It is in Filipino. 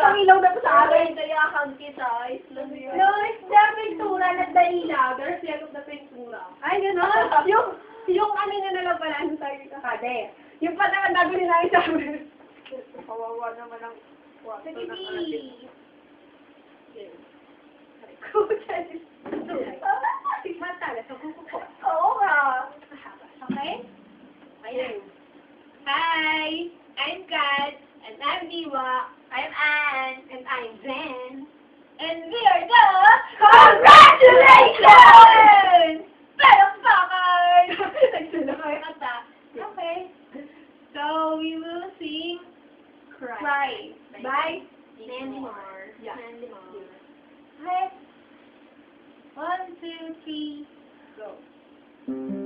isang ilaw na po sa akin. Kaya hug kita. Ayos lang yun. No, it's the pintura na dahila. There's yellow na pintura. Ay, gano'n. Yung ano nyo na lang pala, ano tayo sa kade. Yung patakan nabili namin sa amin. Kawawa naman ang kwarto Sige, ng Dee. Matalas, ang kuko. Oo nga. Okay? Ayan. Hi! I'm Kat. And I'm Diwa. I'm Ann. And I'm Zen. And we are the Congratulations! Palakpakan! Nagsala kayo kata. Okay. So, we will sing Cry. By Sandy Moore. Yeah. Sandy Moore. Okay. 1, 2, 3, go.